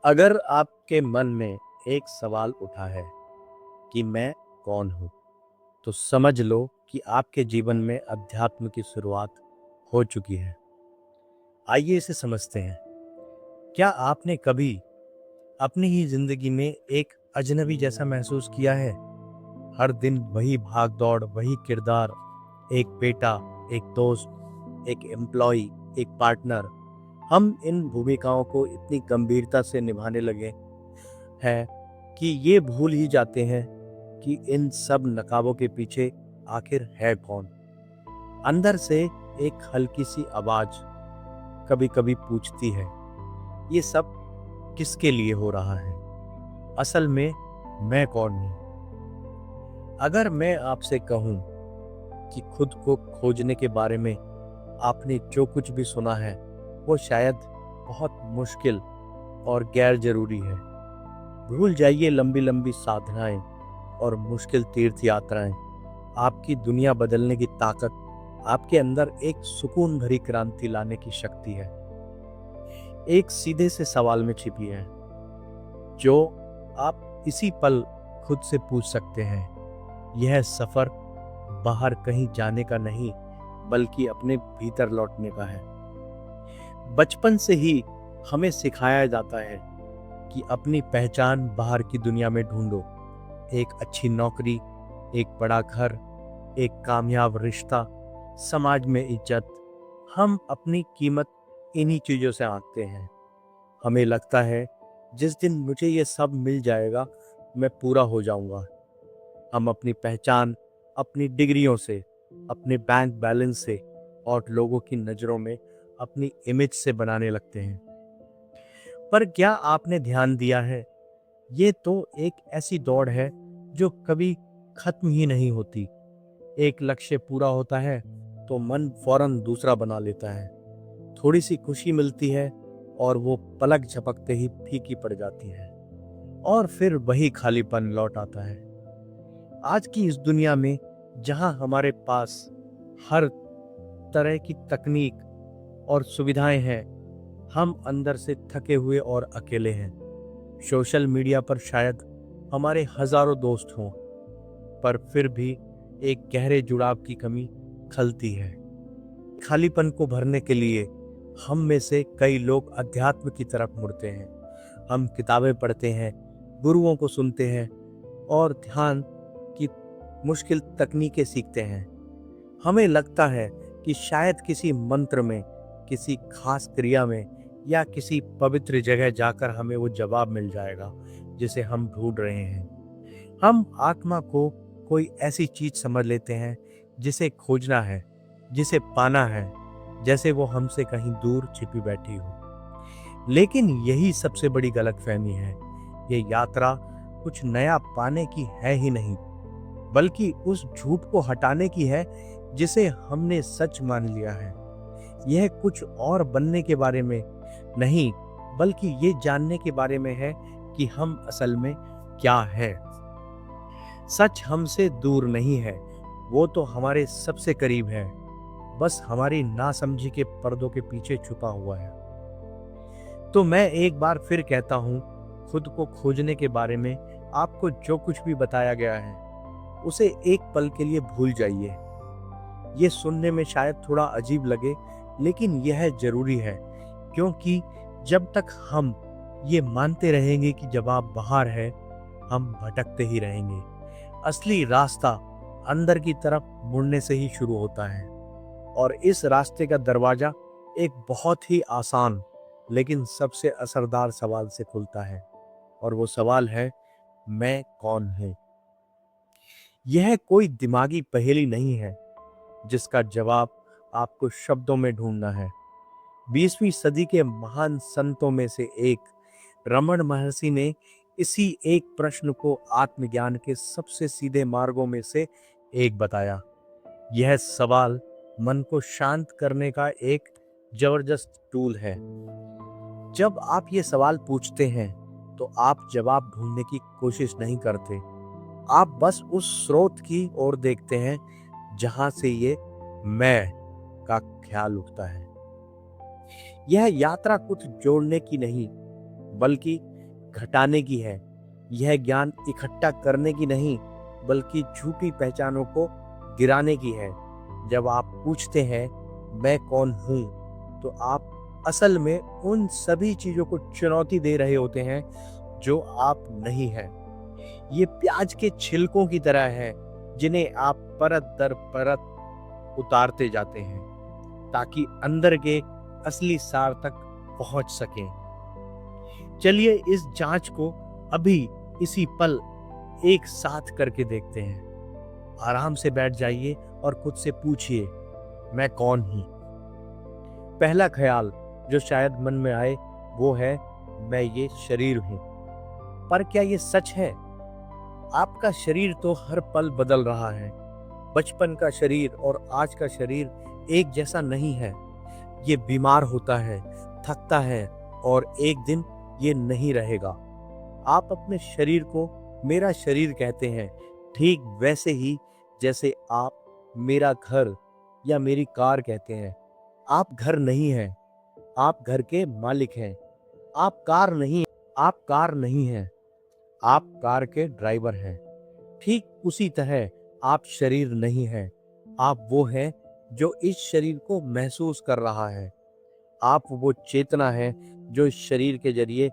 अगर आपके मन में एक सवाल उठा है कि मैं कौन हूँ, तो समझ लो कि आपके जीवन में अध्यात्म की शुरुआत हो चुकी है। आइए इसे समझते हैं। क्या आपने कभी अपनी ही जिंदगी में एक अजनबी जैसा महसूस किया है? हर दिन वही भाग दौड़, वही किरदार, एक बेटा, एक दोस्त, एक एम्प्लॉय, एक पार्टनर। हम इन भूमिकाओं को इतनी गंभीरता से निभाने लगे हैं कि ये भूल ही जाते हैं कि इन सब नकाबों के पीछे आखिर है कौन। अंदर से एक हल्की सी आवाज कभी कभी पूछती है, ये सब किसके लिए हो रहा है? असल में मैं कौन हूँ? अगर मैं आपसे कहूँ कि खुद को खोजने के बारे में आपने जो कुछ भी सुना है, वो शायद बहुत मुश्किल और गैर जरूरी है। भूल जाइए लंबी लंबी साधनाएं और मुश्किल तीर्थ यात्राएं। आपकी दुनिया बदलने की ताकत आपके अंदर एक सुकून भरी क्रांति लाने की शक्ति है। एक सीधे से सवाल में छिपी है, जो आप इसी पल खुद से पूछ सकते हैं। यह सफर बाहर कहीं जाने का नहीं, बल्कि अपने भीतर लौटने का है। बचपन से ही हमें सिखाया जाता है कि अपनी पहचान बाहर की दुनिया में ढूंढो। एक अच्छी नौकरी, एक बड़ा घर, एक कामयाब रिश्ता, समाज में इज्जत। हम अपनी कीमत इन्हीं चीजों से आंकते हैं। हमें लगता है जिस दिन मुझे ये सब मिल जाएगा, मैं पूरा हो जाऊंगा। हम अपनी पहचान अपनी डिग्रियों से, अपने बैंक बैलेंस से और लोगों की नज़रों में अपनी इमेज से बनाने लगते हैं। पर क्या आपने ध्यान दिया है, ये तो एक ऐसी दौड़ है जो कभी खत्म ही नहीं होती। एक लक्ष्य पूरा होता है तो मन फौरन दूसरा बना लेता है। थोड़ी सी खुशी मिलती है और वो पलक झपकते ही फीकी पड़ जाती है, और फिर वही खालीपन लौट आता है। आज की इस दुनिया में जहां हमारे पास हर तरह की तकनीक और सुविधाएं हैं, हम अंदर से थके हुए और अकेले हैं। सोशल मीडिया पर शायद हमारे हजारों दोस्त हों, पर फिर भी एक गहरे जुड़ाव की कमी खलती है। खालीपन को भरने के लिए हम में से कई लोग अध्यात्म की तरफ मुड़ते हैं। हम किताबें पढ़ते हैं, गुरुओं को सुनते हैं और ध्यान की मुश्किल तकनीकें सीखते हैं। हमें लगता है कि शायद किसी मंत्र में, किसी खास क्रिया में या किसी पवित्र जगह जाकर हमें वो जवाब मिल जाएगा जिसे हम ढूंढ रहे हैं। हम आत्मा को कोई ऐसी चीज समझ लेते हैं जिसे खोजना है, जिसे पाना है, जैसे वो हमसे कहीं दूर छिपी बैठी हो। लेकिन यही सबसे बड़ी गलतफहमी है। ये यात्रा कुछ नया पाने की है ही नहीं, बल्कि उस झूठ को हटाने की है जिसे हमने सच मान लिया है। यह कुछ और बनने के बारे में नहीं, बल्कि ये जानने के बारे में है कि हम असल में क्या है। सच हमसे दूर नहीं है, वो तो हमारे सबसे करीब है, बस हमारी नासमझी के पर्दों के पीछे छुपा हुआ है। तो मैं एक बार फिर कहता हूँ, खुद को खोजने के बारे में आपको जो कुछ भी बताया गया है, उसे एक पल के लिए भूल जाइए। ये सुनने में शायद थोड़ा अजीब लगे, लेकिन यह जरूरी है, क्योंकि जब तक हम ये मानते रहेंगे कि जवाब बाहर है, हम भटकते ही रहेंगे। असली रास्ता अंदर की तरफ मुड़ने से ही शुरू होता है, और इस रास्ते का दरवाजा एक बहुत ही आसान लेकिन सबसे असरदार सवाल से खुलता है, और वो सवाल है, मैं कौन हूं? यह कोई दिमागी पहेली नहीं है जिसका जवाब आपको शब्दों में ढूंढना है। 20वीं सदी के महान संतों में से एक रमन महर्षि ने इसी एक प्रश्न को आत्मज्ञान के सबसे सीधे मार्गों में से एक बताया। यह सवाल मन को शांत करने का एक जबरदस्त टूल है। जब आप ये सवाल पूछते हैं, तो आप जवाब ढूंढने की कोशिश नहीं करते। आप बस उस स्रोत की ओर देखते हैं जहां से ये मैं का ख्याल उठता है। यह यात्रा कुछ जोड़ने की नहीं, बल्कि घटाने की है। यह ज्ञान इकट्ठा करने की नहीं, बल्कि झूठी पहचानों को गिराने की है। जब आप पूछते हैं मैं कौन हूँ, तो आप असल में उन सभी चीजों को चुनौती दे रहे होते हैं जो आप नहीं हैं। ये प्याज के छिलकों की तरह है, जिन्हें आप परत दर परत उतारते जाते हैं ताकि अंदर के असली सार तक पहुंच सकें। चलिए इस जांच को अभी इसी पल एक साथ करके देखते हैं। आराम से बैठ जाइए और खुद से पूछिए मैं कौन हूं। पहला ख्याल जो शायद मन में आए वो है मैं ये शरीर हूं। पर क्या ये सच है? आपका शरीर तो हर पल बदल रहा है। बचपन का शरीर और आज का शरीर एक जैसा नहीं है। ये बीमार होता है, थकता है और एक दिन ये नहीं रहेगा। आप अपने शरीर को मेरा शरीर कहते हैं, ठीक वैसे ही जैसे आप मेरा घर या मेरी कार कहते हैं। आप घर नहीं हैं, आप घर के मालिक हैं। आप कार नहीं हैं, आप कार के ड्राइवर हैं। ठीक उसी तरह आप शरीर नहीं हैं, आप वो हैं जो इस शरीर को महसूस कर रहा है। आप वो चेतना है जो इस शरीर के जरिए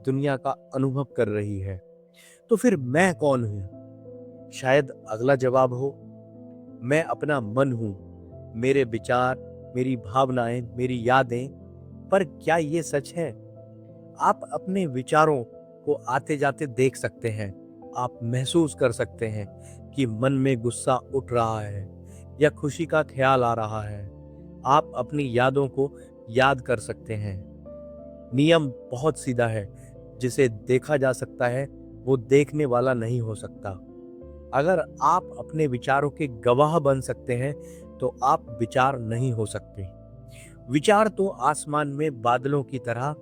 दुनिया का अनुभव कर रही है। तो फिर मैं कौन हूँ? शायद अगला जवाब हो मैं अपना मन हूँ, मेरे विचार, मेरी भावनाएं, मेरी यादें। पर क्या ये सच है? आप अपने विचारों को आते जाते देख सकते हैं। आप महसूस कर सकते हैं कि मन में गुस्सा उठ रहा है या खुशी का ख्याल आ रहा है। आप अपनी यादों को याद कर सकते हैं। नियम बहुत सीधा है, जिसे देखा जा सकता है वो देखने वाला नहीं हो सकता। अगर आप अपने विचारों के गवाह बन सकते हैं तो आप विचार नहीं हो सकते। विचार तो आसमान में बादलों की तरह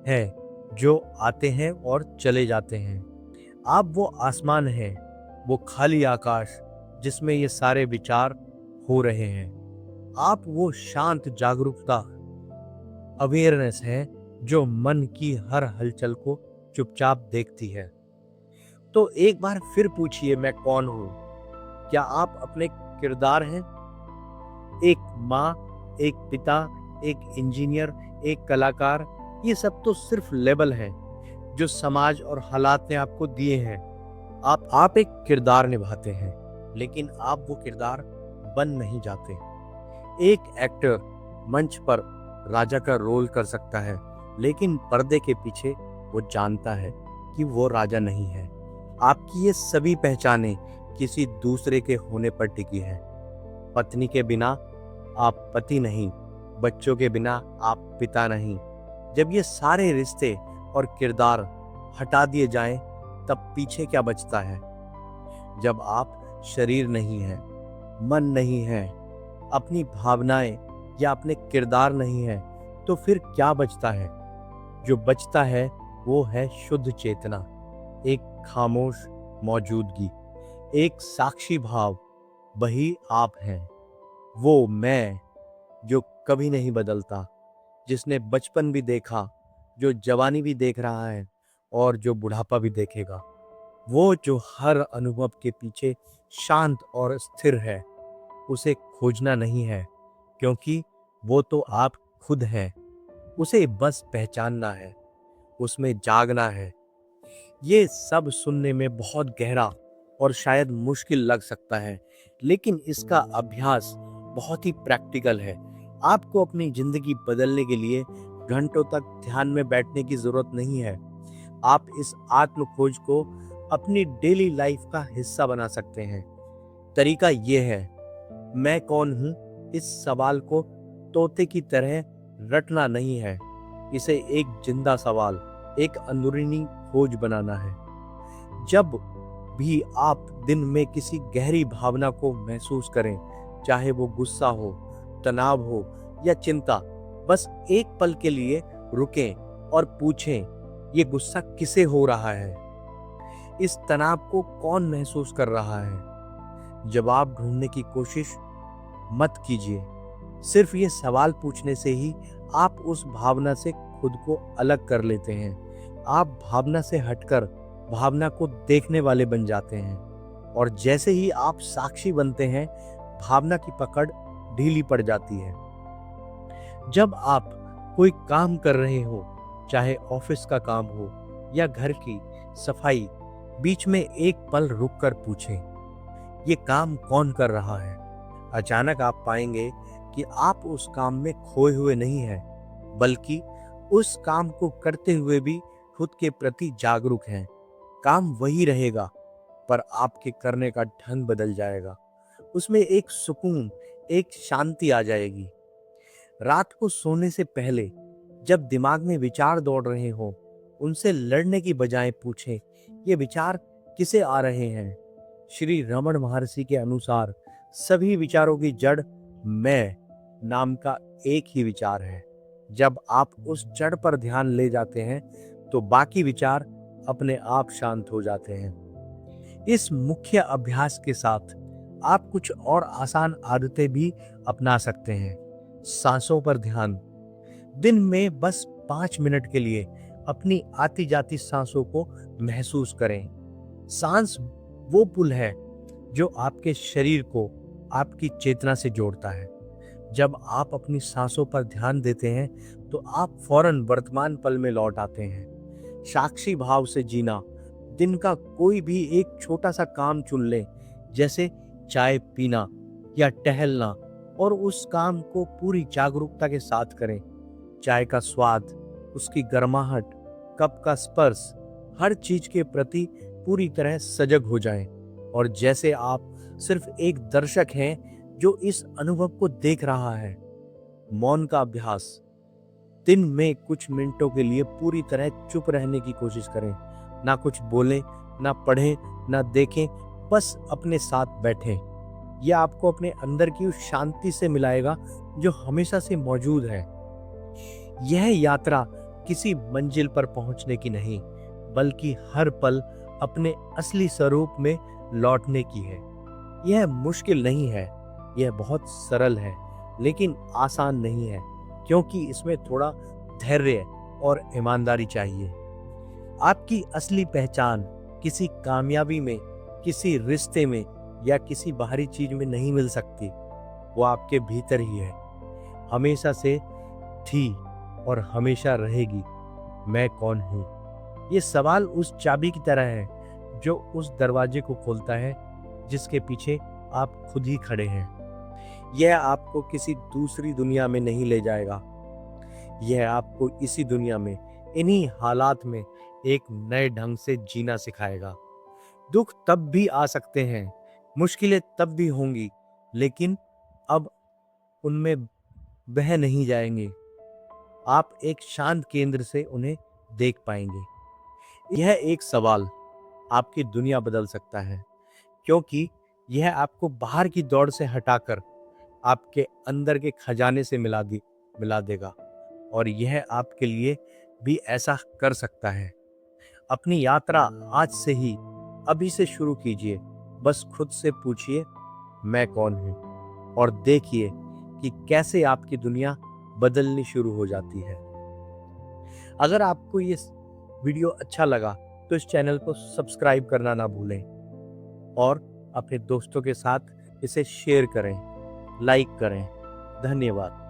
है जो आते हैं और चले जाते हैं। आप वो आसमान हैं, वो खाली आकाश जिसमें ये सारे विचार हो रहे हैं। आप वो शांत जागरूकता, अवेयरनेस है जो मन की हर हलचल को चुपचाप देखती है। तो एक बार फिर पूछिए मैं कौन हूं? क्या आप अपने किरदार हैं? एक माँ, एक पिता, एक इंजीनियर, एक कलाकार, ये सब तो सिर्फ लेबल हैं जो समाज और हालात ने आपको दिए हैं। आप एक किरदार निभाते हैं, लेकिन आप वो किरदार बन नहीं जाते। एक एक्टर मंच पर राजा का रोल कर सकता है, लेकिन पर्दे के पीछे वो जानता है कि वो राजा नहीं है। आपकी ये सभी पहचानें किसी दूसरे के होने पर टिकी है। पत्नी के बिना आप पति नहीं, बच्चों के बिना आप पिता नहीं। जब ये सारे रिश्ते और किरदार हटा दिए जाएं, तब पीछे क्या बचता है? जब आप शरीर नहीं हैं, मन नहीं है, अपनी भावनाएं या अपने किरदार नहीं है, तो फिर क्या बचता है? जो बचता है वो है शुद्ध चेतना, एक खामोश मौजूदगी, एक साक्षी भाव। वही आप हैं, वो मैं जो कभी नहीं बदलता, जिसने बचपन भी देखा, जो जवानी भी देख रहा है और जो बुढ़ापा भी देखेगा। वो जो हर अनुभव के पीछे शांत और स्थिर है। उसे खोजना नहीं है, क्योंकि वो तो आप खुद हैं। उसे बस पहचानना है, उसमें जागना है। ये सब सुनने में बहुत गहरा और शायद मुश्किल लग सकता है, लेकिन इसका अभ्यास बहुत ही प्रैक्टिकल है। आपको अपनी जिंदगी बदलने के लिए घंटों तक ध्यान में बैठने की जरूरत नहीं है। आप इस आत्म खोज को अपनी डेली लाइफ का हिस्सा बना सकते हैं। तरीका ये है, मैं कौन हूं? इस सवाल को तोते की तरह रटना नहीं है। इसे एक जिंदा सवाल, एक अंदरूनी खोज बनाना है। जब भी आप दिन में किसी गहरी भावना को महसूस करें, चाहे वो गुस्सा हो, तनाव हो या चिंता, बस एक पल के लिए रुकें और पूछें ये गुस्सा किसे हो रहा है? इस तनाव को कौन महसूस कर रहा है? जवाब ढूंढने की कोशिश मत कीजिए। सिर्फ ये सवाल पूछने से ही आप उस भावना से खुद को अलग कर लेते हैं। आप भावना से हटकर भावना को देखने वाले बन जाते हैं, और जैसे ही आप साक्षी बनते हैं, भावना की पकड़ ढीली पड़ जाती है। जब आप कोई काम कर रहे हो, चाहे ऑफिस का काम हो या घर की सफाई, बीच में एक पल रुककर पूछें, ये काम कौन कर रहा है? अचानक आप पाएंगे कि आप उस काम में खोए हुए नहीं हैं, बल्कि उस काम को करते हुए भी खुद के प्रति जागरूक हैं। काम वही रहेगा, पर आपके करने का ढंग बदल जाएगा। उसमें एक सुकून, एक शांति आ जाएगी। रात को सोने से पहले जब दिमाग में विचार दौड़ रहे हो, उनसे लड़ने की बजाय पूछें, ये विचार किसे आ रहे हैं? श्री रमण महर्षि के अनुसार सभी विचारों की जड़ मैं नाम का एक ही विचार है। जब आप उस जड़ पर ध्यान ले जाते हैं, तो बाकी विचार अपने आप शांत हो जाते हैं। इस मुख्य अभ्यास के साथ आप कुछ और आसान आदतें भी अपना सकते हैं। सांसों पर ध्यान। दिन में बस 5 मिनट के लिए अपनी आती जाती सांसों को महसूस करें। सांस वो पुल है जो आपके शरीर को आपकी चेतना से जोड़ता है। जब आप अपनी सांसों पर ध्यान देते हैं, तो आप फौरन वर्तमान पल में लौट आते हैं। साक्षी भाव से जीना। दिन का कोई भी एक छोटा सा काम चुन लें, जैसे चाय पीना या टहलना, और उस काम को पूरी जागरूकता के साथ करें। चाय का स्वाद, उसकी गर्माहट, कप का स्पर्श, हर चीज के प्रति पूरी तरह सजग हो जाएं, और जैसे आप सिर्फ एक दर्शक हैं जो इस अनुभव को देख रहा है। मौन का अभ्यास। दिन में कुछ मिनटों के लिए पूरी तरह चुप रहने की कोशिश करें। ना कुछ बोलें, ना पढ़ें, ना देखें, बस अपने साथ बैठें। यह आपको अपने अंदर की उस शांति से मिलाएगा जो हमेशा से मौजूद है। यह यात्रा किसी मंजिल पर पहुंचने की नहीं, बल्कि हर पल अपने असली स्वरूप में लौटने की है। यह मुश्किल नहीं है, यह बहुत सरल है, लेकिन आसान नहीं है, क्योंकि इसमें थोड़ा धैर्य और ईमानदारी चाहिए। आपकी असली पहचान किसी कामयाबी में, किसी रिश्ते में या किसी बाहरी चीज में नहीं मिल सकती। वो आपके भीतर ही है, हमेशा से थी और हमेशा रहेगी। मैं कौन हूँ? ये सवाल उस चाबी की तरह है जो उस दरवाजे को खोलता है जिसके पीछे आप खुद ही खड़े हैं। यह आपको किसी दूसरी दुनिया में नहीं ले जाएगा, यह आपको इसी दुनिया में, इन्हीं हालात में एक नए ढंग से जीना सिखाएगा। दुख तब भी आ सकते हैं, मुश्किलें तब भी होंगी, लेकिन अब उनमें बह नहीं जाएंगे। आप एक शांत केंद्र से उन्हें देख पाएंगे। यह एक सवाल आपकी दुनिया बदल सकता है, क्योंकि यह आपको बाहर की दौड़ से हटाकर आपके अंदर के खजाने से मिला देगा, और यह आपके लिए भी ऐसा कर सकता है। अपनी यात्रा आज से ही, अभी से शुरू कीजिए। बस खुद से पूछिए, मैं कौन हूँ, और देखिए कि कैसे आपकी दुनिया बदलनी शुरू हो जाती है। अगर आपको ये वीडियो अच्छा लगा, तो इस चैनल को सब्सक्राइब करना ना भूलें, और अपने दोस्तों के साथ इसे शेयर करें, लाइक करें। धन्यवाद।